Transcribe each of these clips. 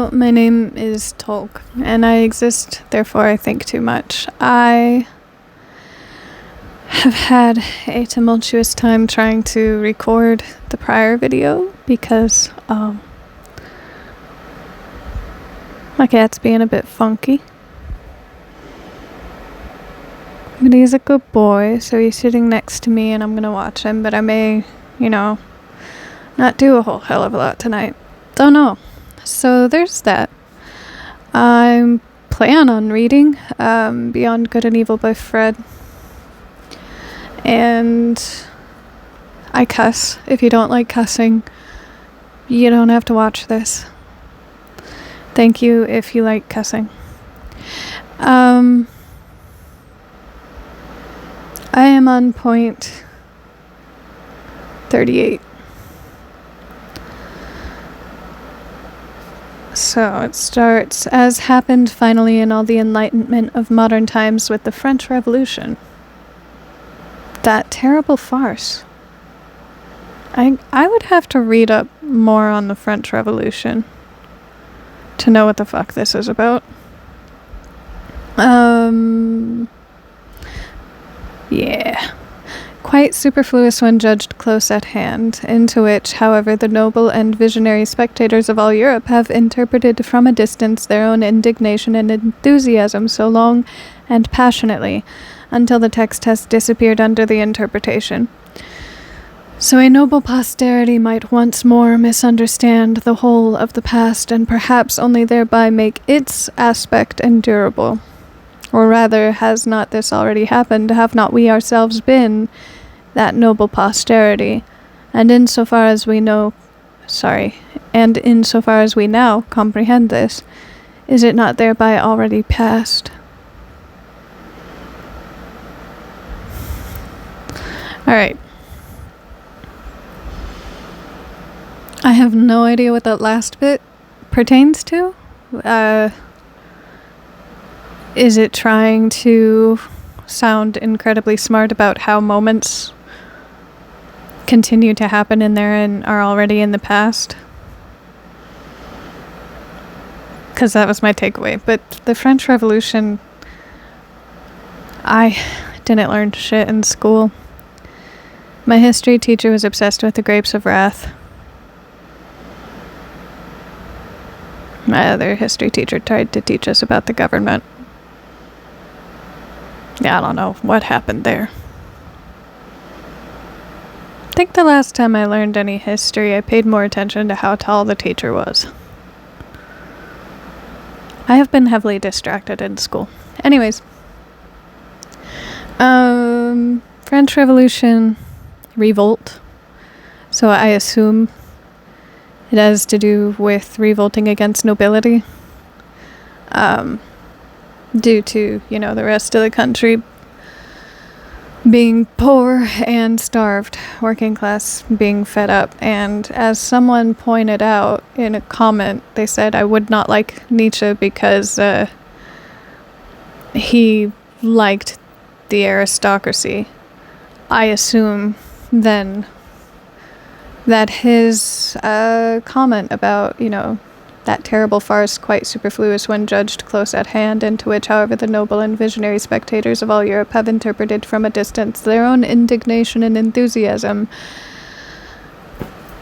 Hello, my name is Tolk, and I exist, therefore I think too much. I have had a tumultuous time trying to record the prior video because my cat's being a bit funky. But he's a good boy, so he's sitting next to me and I'm gonna watch him, but I may, not do a whole hell of a lot tonight. Don't know. So there's that. I plan on reading Beyond Good and Evil by Fred. And I cuss. If you don't like cussing, you don't have to watch this. Thank you if you like cussing. I am on point 38. So it starts, as happened finally in all the enlightenment of modern times with the French Revolution. That terrible farce. I would have to read up more on the French Revolution to know what the fuck this is about. Yeah. Quite superfluous when judged close at hand, into which, however, the noble and visionary spectators of all Europe have interpreted from a distance their own indignation and enthusiasm so long and passionately, until the text has disappeared under the interpretation. So a noble posterity might once more misunderstand the whole of the past, and perhaps only thereby make its aspect endurable. Or rather, has not this already happened? Have not we ourselves been that noble posterity? And insofar as we now comprehend this, is it not thereby already past? Alright. I have no idea what that last bit pertains to. Is it trying to sound incredibly smart about how moments continue to happen in there and are already in the past? Because that was my takeaway. But the French Revolution, I didn't learn shit in school. My history teacher was obsessed with the grapes of wrath. My other history teacher tried to teach us about the government. Yeah, I don't know what happened there. I think the last time I learned any history, I paid more attention to how tall the teacher was. I have been heavily distracted in school. Anyways. French Revolution, revolt. So I assume it has to do with revolting against nobility. Due to, the rest of the country being poor and starved, working class being fed up. And as someone pointed out in a comment, they said I would not like Nietzsche because he liked the aristocracy. I assume then that his comment about, that terrible farce, quite superfluous when judged close at hand, into which, however, the noble and visionary spectators of all Europe have interpreted from a distance their own indignation and enthusiasm,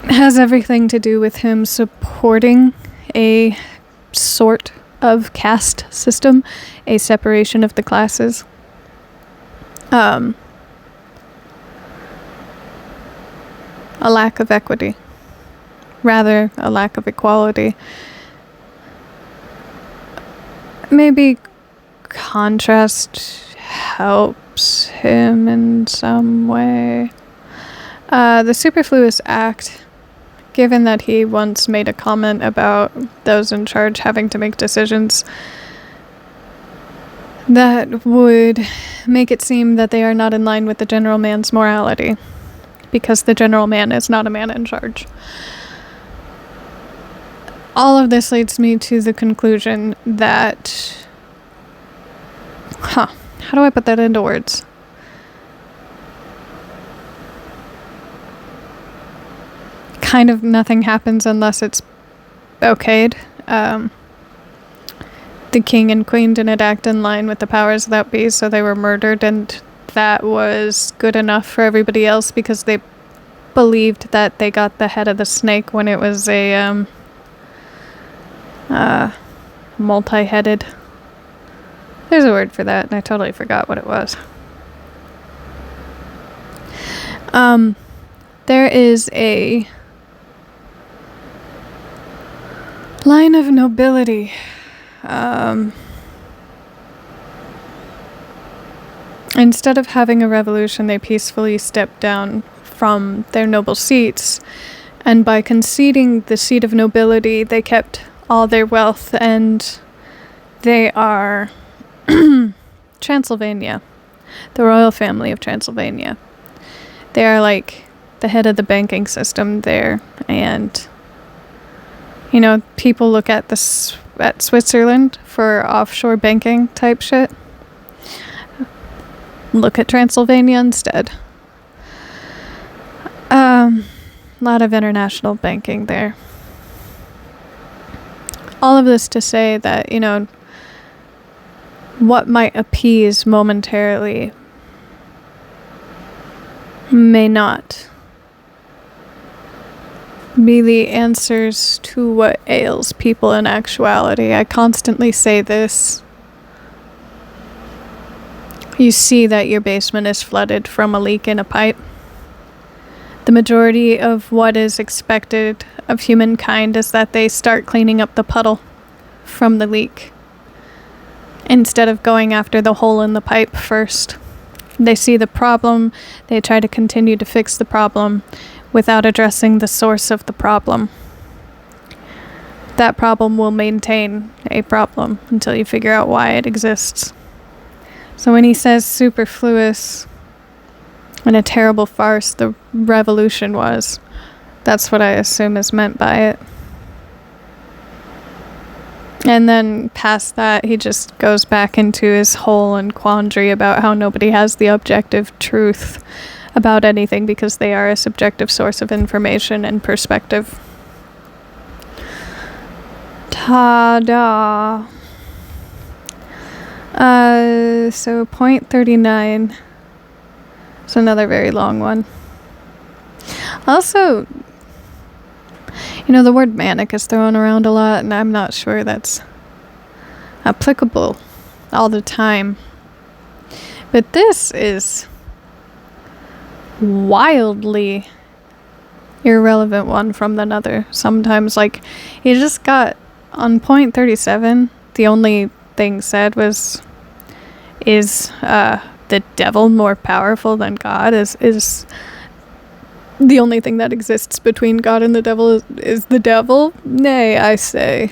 has everything to do with him supporting a sort of caste system, a separation of the classes. A lack of equity. Rather, a lack of equality. Maybe contrast helps him in some way. The superfluous act, given that he once made a comment about those in charge having to make decisions that would make it seem that they are not in line with the general man's morality, because the general man is not a man in charge. All of this leads me to the conclusion that... how do I put that into words? Kind of nothing happens unless it's okayed. the king and queen didn't act in line with the powers that be, so they were murdered, and that was good enough for everybody else because they believed that they got the head of the snake when it was a multi-headed. There's a word for that, and I totally forgot what it was. There is a line of nobility. Instead of having a revolution, they peacefully stepped down from their noble seats, and by conceding the seat of nobility, they kept all their wealth, and they are Transylvania, the royal family of Transylvania. They are like the head of the banking system there, and people look at Switzerland for offshore banking type shit. Look at Transylvania instead. A lot of international banking there. All of this to say that, what might appease momentarily may not be the answers to what ails people in actuality. I constantly say this. You see that your basement is flooded from a leak in a pipe. The majority of what is expected of humankind is that they start cleaning up the puddle from the leak instead of going after the hole in the pipe first. They see the problem, they try to continue to fix the problem without addressing the source of the problem. That problem will maintain a problem until you figure out why it exists. So when he says superfluous and a terrible farce the revolution was, that's what I assume is meant by it. And then past that, he just goes back into his whole and quandary about how nobody has the objective truth about anything because they are a subjective source of information and perspective. Ta-da! So point 39. It's another very long one. Also, the word manic is thrown around a lot, and I'm not sure that's applicable all the time. But this is wildly irrelevant one from another. Sometimes, you just got on point 37, the only thing said was, is the devil more powerful than God? Is the only thing that exists between God and the devil is the devil? Nay, I say.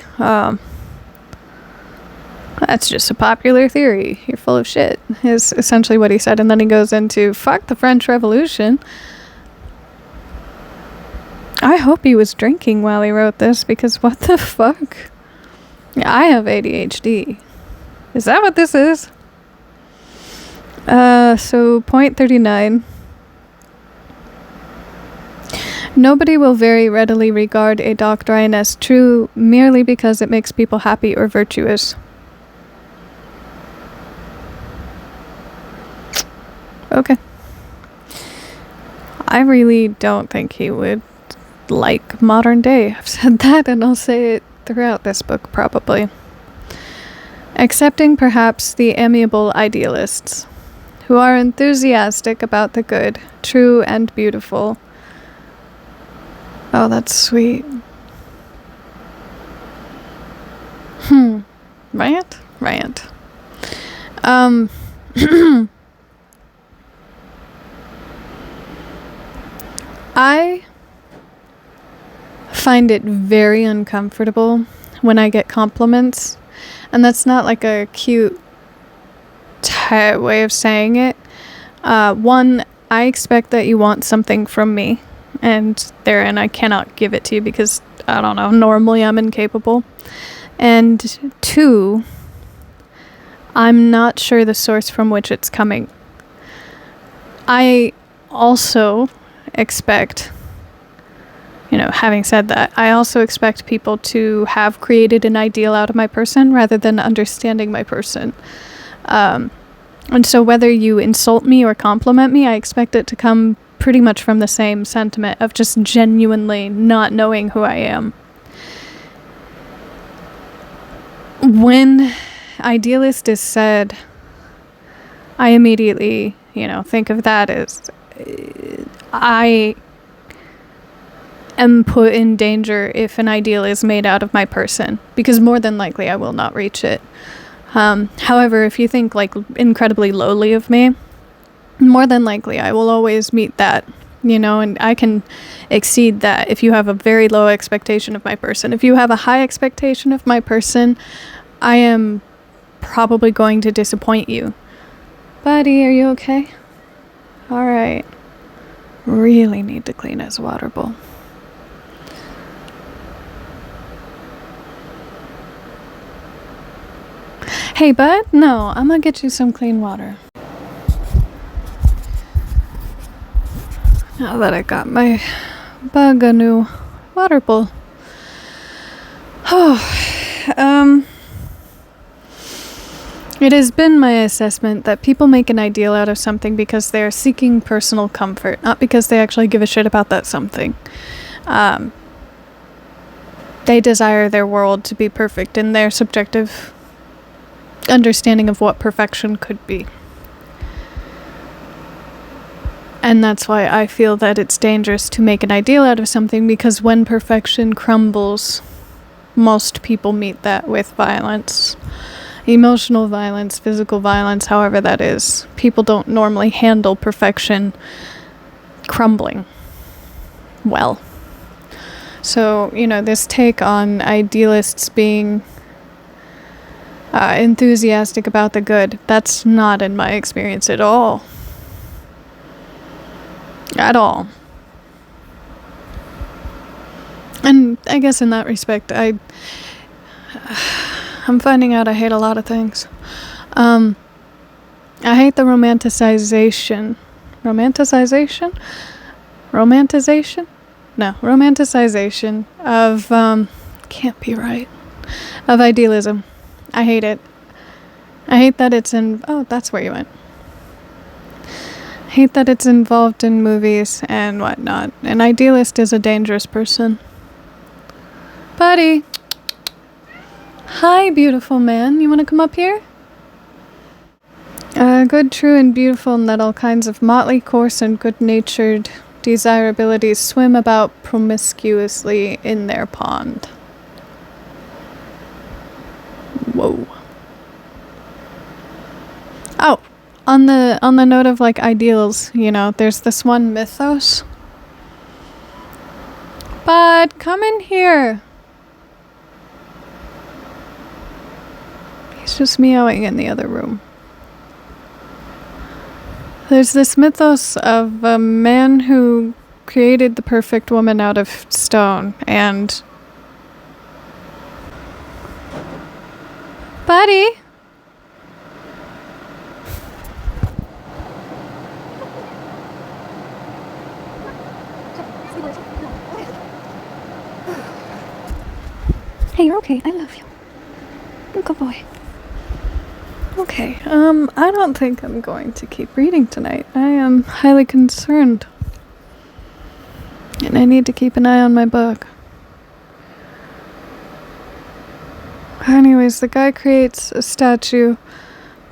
That's just a popular theory. You're full of shit, is essentially what he said. And then he goes into, fuck the French Revolution. I hope he was drinking while he wrote this, because what the fuck? I have ADHD. Is that what this is? So point 39. Nobody will very readily regard a doctrine as true merely because it makes people happy or virtuous. Okay. I really don't think he would like modern day. I've said that, and I'll say it throughout this book, probably. Excepting perhaps the amiable idealists, who are enthusiastic about the good, true, and beautiful. Oh, that's sweet. Rant. I find it very uncomfortable when I get compliments, and that's not like a cute way of saying it. One, I expect that you want something from me, and therein I cannot give it to you because, I don't know, normally I'm incapable. And two, I'm not sure the source from which it's coming. I also expect Having said that, I also expect people to have created an ideal out of my person rather than understanding my person. And so whether you insult me or compliment me, I expect it to come pretty much from the same sentiment of just genuinely not knowing who I am. When idealist is said, I immediately, think of that as I am put in danger if an ideal is made out of my person, because more than likely I will not reach it. However, if you think like incredibly lowly of me, more than likely I will always meet that, and I can exceed that if you have a very low expectation of my person. If you have a high expectation of my person, I am probably going to disappoint you. Buddy, are you okay? All right. Really need to clean his water bowl. Hey, bud? No, I'm gonna get you some clean water. Now that I got my bug a new water bowl. It has been my assessment that people make an ideal out of something because they are seeking personal comfort, not because they actually give a shit about that something. They desire their world to be perfect in their subjective understanding of what perfection could be. And that's why I feel that it's dangerous to make an ideal out of something, because when perfection crumbles, most people meet that with violence. Emotional violence, physical violence, however that is. People don't normally handle perfection crumbling well. So, this take on idealists being enthusiastic about the good, that's not in my experience at all. At all. And I guess in that respect, I'm finding out I hate a lot of things. I hate the romanticization. Romanticization? No, romanticization of, can't be right, of idealism. I hate it. I hate that it's that's where you went. I hate that it's involved in movies and whatnot. An idealist is a dangerous person. Buddy! Hi, beautiful man. You want to come up here? Good, true, and beautiful, and that all kinds of motley, coarse, and good-natured desirabilities swim about promiscuously in their pond. Whoa. Oh, on the note of like ideals, there's this one mythos. Bud, come in here. He's just meowing in the other room. There's this mythos of a man who created the perfect woman out of stone, and... Buddy! Hey, you're okay. I love you. Good boy. Okay, I don't think I'm going to keep reading tonight. I am highly concerned. And I need to keep an eye on my book. Anyways, the guy creates a statue,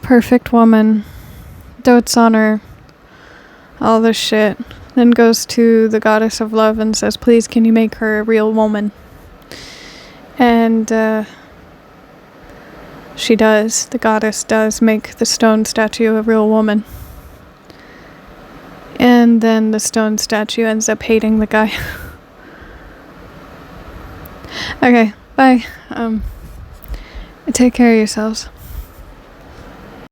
perfect woman, dotes on her, all this shit. Then goes to the goddess of love and says, please, can you make her a real woman? And, she does. The goddess does make the stone statue a real woman. And then the stone statue ends up hating the guy. Okay, bye. Take care of yourselves.